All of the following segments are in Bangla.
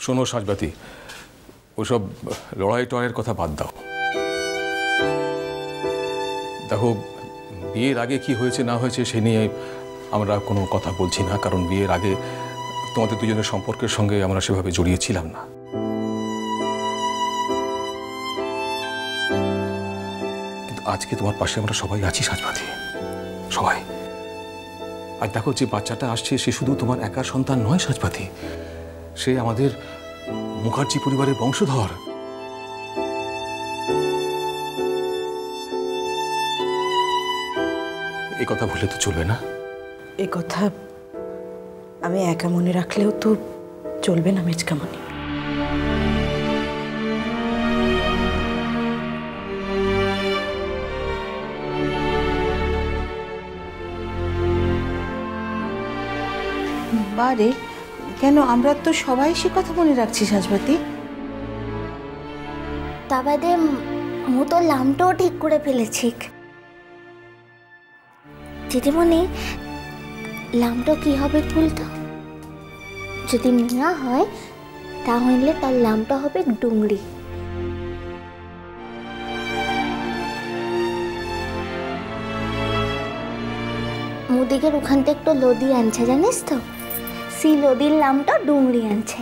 শোনো সাজবাতি, ওইসব লড়াই টড়াইয়ের কথা বাদ দাও। দেখো, বিয়ের আগে কি হয়েছে না হয়েছে সে নিয়ে আমরা কোনো কথা বলছি না, কারণ বিয়ের আগে তোমাদের দুজনের সম্পর্কের সঙ্গে আমরা সেভাবে জড়িয়েছিলাম না। কিন্তু আজকে তোমার পাশে আমরা সবাই আছি সাজবাতি, সবাই। আর দেখো, যে বাচ্চাটা আসছে সে শুধু তোমার একার সন্তান নয় সাজবাতি, সে আমাদের মুখার্জি পরিবারের বংশধর। এই কথা ভুলে তো চলবে না। এই কথা আমি একা মনে রাখলেও তো চলবে না মেজকামণি। বারে কেন, আমরা তো সবাই সে কথা মনে রাখছি সাজবাতি। তা বাদে মু তো নামটাও ঠিক করে ফেলেছি। দিদিমণি, নামটা কি হবে বলতো? যদি মিয়া হয় তাহলে তার নামটা হবে ডুংরি। মুদিকের ওখান থেকে একটু লদি আনছে, জানিস তো? সেই লদির নামটা ডুংরি আনছে।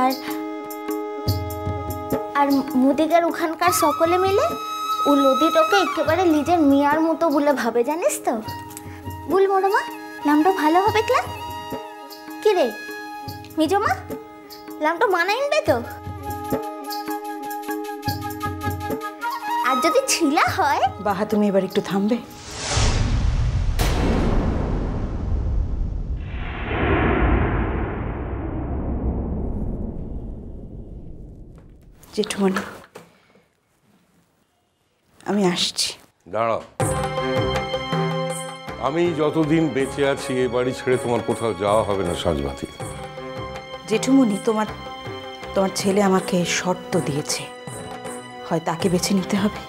আর আর মুদিকের ওখানকার সকলে মিলে ও লদিটাকে একেবারে নিজের মিয়ার মতো বলে ভাবে, জানিস তো? বল মরমা, নামটা ভালো হবে ক্লা? কি রে মিজমা, নামটা মানায় নিবে তো? আর যদি ছিলা হয়। বাহা, তুমি এবার একটু থামবে? জেঠুমণি, আমি আসছি। দাঁড়াও, আমি যতদিন বেঁচে আছি এ বাড়ি ছেড়ে তোমার কোথাও যাওয়া হবে না সাজবাতি। জেঠুমণি, তোমার ছেলে আমাকে শর্ত দিয়েছে, হয় তাকে বেছে নিতে হবে,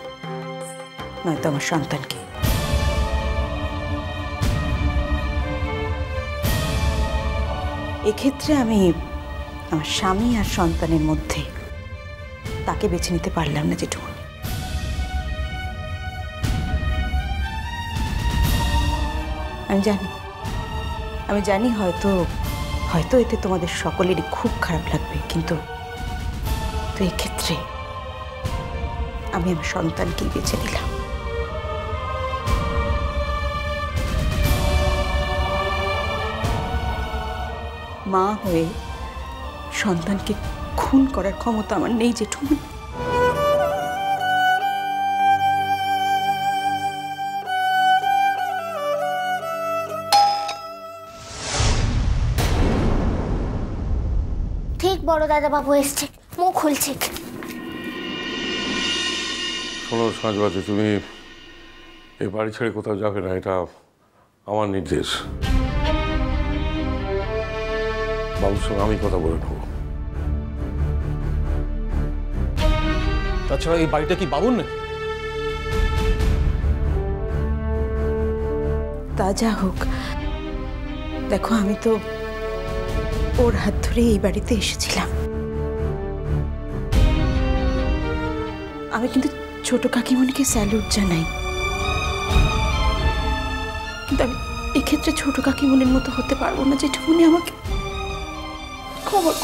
নয়তো আমার সন্তানকে। এক্ষেত্রে আমি আমার স্বামী আর সন্তানের মধ্যে তাকে বেছে নিতে পারলাম না জেঠুমণি। আমি জানি হয়তো এতে তোমাদের সকলেরই খুব খারাপ লাগবে, কিন্তু এক্ষেত্রে আমি আমার সন্তানকেই বেছে নিলাম। মা হয়ে সন্তানকে খুন করার ক্ষমতা আমার নেই জেঠুমণি। ঠিক বড় দাদা বাবু এসছে, মুখ খুলছে। শোনো সাজবাতি, তুমি এ বাড়ি ছেড়ে কোথাও যাবে না, এটা আমার নির্দেশ। বাবুর সঙ্গে আমি কথা বলে নেবো। তাছাড়া এই বাড়িটা কি বাবুর নাকি? তা যা হোক, দেখো, আমি তো ওর হাত ধরে এই বাড়িতে এসেছিলাম। আমি কিন্তু ছোট কাকিমণিকে স্যালুট জানাই, কিন্তু আমি এক্ষেত্রে ছোট কাকিমণির মতো হতে পারবো না জেঠুমণি, আমাকে খবর।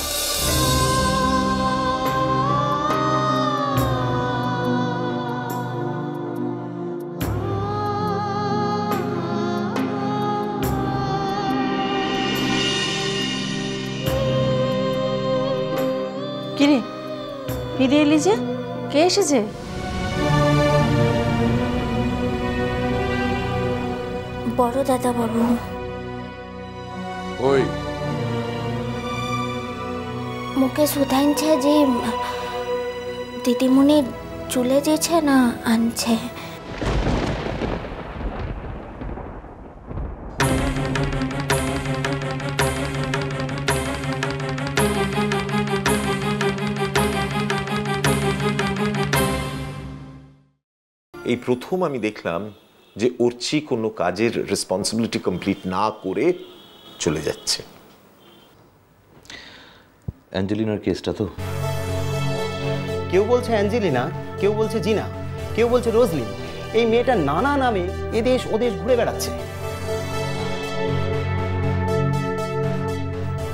কিরে, ফিরে এলি যে? কে এসেছে? বড় দাদা বাবু। ওই মুখে শুধাইছে যে দিদিমণি চলে যেছে না আনছে। এই প্রথম আমি দেখলাম যে অর্চি কোনো কাজের রেসপন্সিবিলিটি কমপ্লিট না করে চলে যাচ্ছে। অ্যাঞ্জেলিনার কেসটা তো? কেউ বলছে অ্যাঞ্জেলিনা, কেউ বলছে জিনা, কেউ বলছে রোজলিন। এই মেয়েটা নানা নামে এদেশ ওদেশ ঘুরে বেড়াচ্ছে।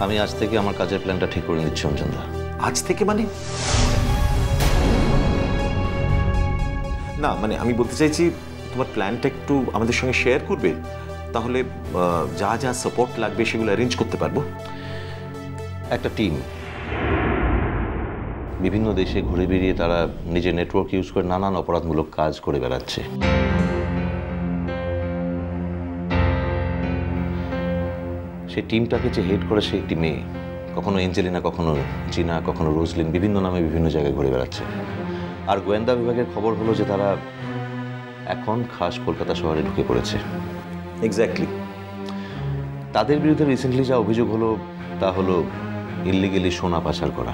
আমি আজ থেকে আমার কাজের প্ল্যানটা ঠিক করে নিচ্ছি অঞ্জনদা। আজ থেকে মানে? না মানে আমি বলতে চাইছি তোমার প্ল্যানটা একটু আমাদের সঙ্গে শেয়ার করবে, তাহলে যা যা সাপোর্ট লাগবে সেগুলো অ্যারেঞ্জ করতে পারবো। একটা টিম বিভিন্ন দেশে ঘুরে বেরিয়ে তারা নিজের নেটওয়ার্ক ইউজ করে নানান অপরাধমূলক কাজ করে বেড়াচ্ছে। সেই টিমটাকে যে হেড করে সে একটি মেয়ে, কখনো অ্যাঞ্জেলিনা, কখনো জিনা, কখনো রোজলিন, বিভিন্ন নামে বিভিন্ন জায়গায় ঘুরে বেড়াচ্ছে। আর গোয়েন্দা বিভাগের খবর হলো যে তারা এখন খাস কলকাতা শহরে ঢুকে পড়েছে। এক্স্যাক্টলি। তাদের বিরুদ্ধে রিসেন্টলি যা অভিযোগ হলো তা হলো ইল্লিগেলি সোনা পাচার করা।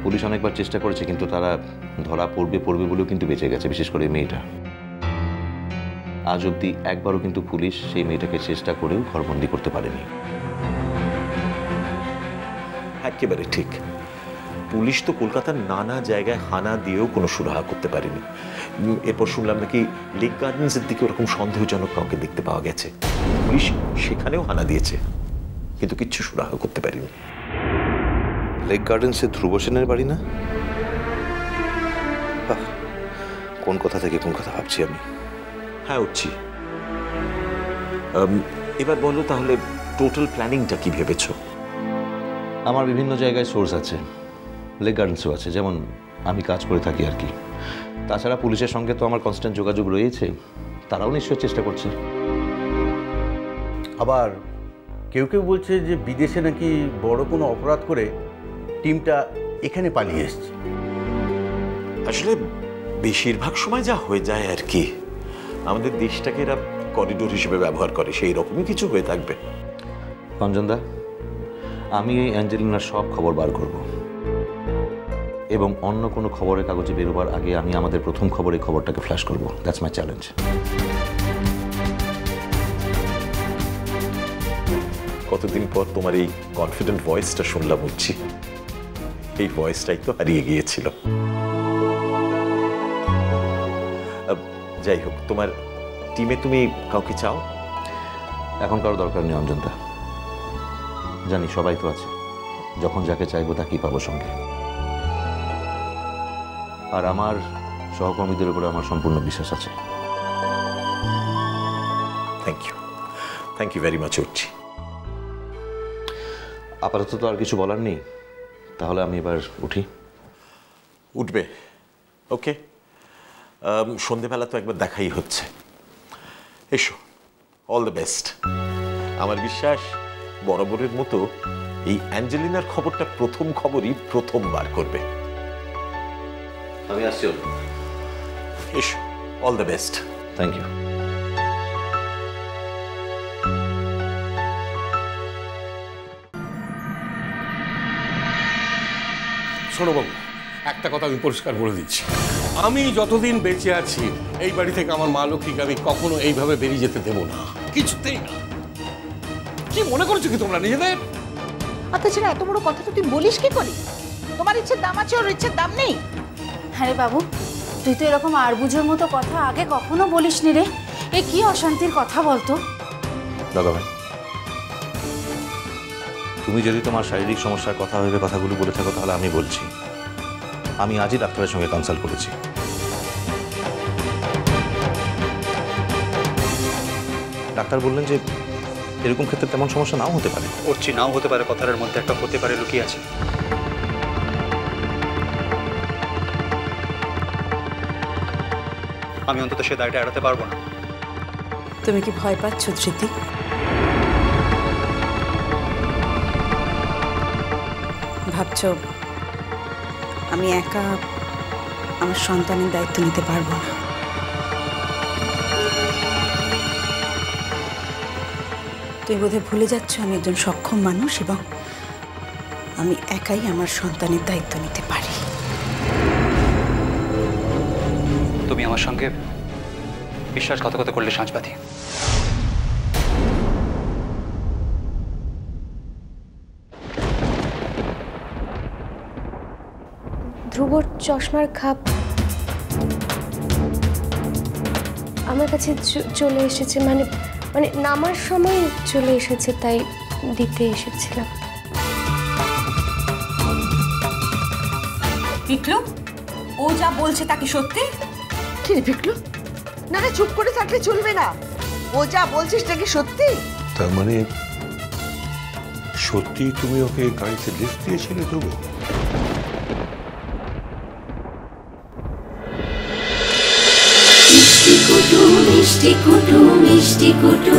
পুলিশ অনেকবার চেষ্টা করেছে, কিন্তু তারা ধরা পড়বে বলেও কিন্তু বেঁচে গেছে, বিশেষ করে মেয়েটা। আজ অবধি একবারও কিন্তু পুলিশ সেই মেয়েটাকে চেষ্টা করেও ঘরবন্দি করতে পারেনি। একেবারে ঠিক। পুলিশ তো কলকাতার নানা জায়গায় হানা দিয়েও কোনো সুরাহা করতে পারেনি। এরপর শুনলাম নাকি লেক গার্ডেন্সের দিকে ওরকম সন্দেহজনক কাউকে দেখতে পাওয়া গেছে। পুলিশ সেখানেও হানা দিয়েছে, কিন্তু কিচ্ছু সুরাহা করতে পারেনি। লেক গার্ডেন্সে ধ্রুব সেনের বাড়ি না? কোন কথা থেকে কোন কথা ভাবছি আমি। হ্যাঁ উঠছি। এবার বলো তাহলে টোটাল প্ল্যানিংটা কি ভেবেছো? আমার বিভিন্ন জায়গায় সোর্স আছে, লেক গার্ডেন্সও আছে, যেমন আমি কাজ করে থাকি আর কি। তাছাড়া পুলিশের সঙ্গে তো আমার কনস্ট্যান্ট যোগাযোগ রয়েছে, তারাও নিশ্চয়ই চেষ্টা করছে। আবার কেউ কেউ বলছে যে বিদেশে নাকি বড় কোনো অপরাধ করে টিমটা এখানে পালিয়ে এসছে। আসলে বেশিরভাগ সময় যা হয়ে যায় আর কি, আমাদের দেশটাকে এরা করিডোর হিসেবে ব্যবহার করে, সেই রকমই কিছু হয়ে থাকবে। অঞ্জনদা, আমি এই অ্যাঞ্জেলিনার সব খবর বার করব, এবং অন্য কোনো খবরের কাগজে বেরোবার আগে আমি আমাদের প্রথম খবরে খবরটাকে ফ্ল্যাশ করব। That's my challenge. কতদিন পর তোমার এই কনফিডেন্ট ভয়েসটা শুনলাম বুঝছি। এই ভয়েসটাই তো হারিয়ে গিয়েছিল। যাই হোক, তোমার টিমে তুমি কাউকে চাও? এখন কারো দরকার নেই অঞ্জনদা, জানি সবাই তো আছে, যখন যাকে চাইবো তাকেই পাবো সঙ্গে। আর আমার সহকর্মীদের উপরে আমার সম্পূর্ণ বিশ্বাস আছে। Thank you very much. উঠছি। আপাতত তো আর কিছু বলার নেই, তাহলে আমি এবার উঠি। উঠবে? ওকে। সন্ধেবেলা তো একবার দেখাই হচ্ছে, এসো। All the best. আমার বিশ্বাস বরাবরের মতো এই অ্যাঞ্জেলিনার খবরটা প্রথম খবরই প্রথমবার করবে। আমি আসছি। এসো। All the best. Thank you. শোনো বাবু, একটা কথা আমি পরিষ্কার বলে দিচ্ছি, আমি যতদিন বেঁচে আছি এই বাড়ি থেকে আমার মা লক্ষ্মীকে আমি কখনো এইভাবে বেরিয়ে যেতে দেবো না, কিছুতেই না। কি মনে করছো কি তোমরা নিজেদের? তাছাড়া এত বড় কথা তো তুই বলিস কি করে? তোমার ইচ্ছের দাম আছে, ওর ইচ্ছের দাম নেই। আরে বাবু, তুই তো এরকম আরবুঝোর মতো কথা আগে কখনো বলিসনি রে। এ কি অশান্তির কথা বলতো? দাদা ভাই, তুমি যদি তোমার শারীরিক সমস্যার কথা ভেবে কথাগুলো বলে থাকো, তাহলে আমি বলছি, আমি আজই ডাক্তারের সঙ্গে কনসাল্ট করেছি। ডাক্তার বললেন যে এরকম ক্ষেত্রে তেমন সমস্যা নাও হতে পারে। করছি নাও হতে পারে, কথার মধ্যে একটা হতে পারে লুকিয়ে আছে। আমি অন্তত সে দায়টা এড়াতে পারবো না। তুমি কি ভয় পাচ্ছ ধৃতি? ভাবছো আমি একা আমার সন্তানের দায়িত্ব নিতে পারবো না? তুমি বোধহয় ভুলে যাচ্ছ আমি একজন সক্ষম মানুষ, এবং আমি একাই আমার সন্তানের দায়িত্ব নিতে পারি। তুমি আমার সঙ্গে বিশ্বাসঘাতকতা করলে সাঁচবাতি। ধ্রুবর চশমার খাপ আমার কাছে চলে এসেছে, মানে মানে নামার সময় চলে এসেছে, তাই দিতে এসেছিলাম। পিকলু, ও যা বলছে তা কি সত্যি? কি রে পিকলু, না না চুপ করে থাকলে চলবে না। ও যা বলছিস তা কি সত্যি? তার মানে সত্যি তুমি ওকে গাড়িতে লিফট দিয়েছিলে ধ্রুব? মিষ্টি কুটু মিষ্টি কুটু মিষ্টি কুটু।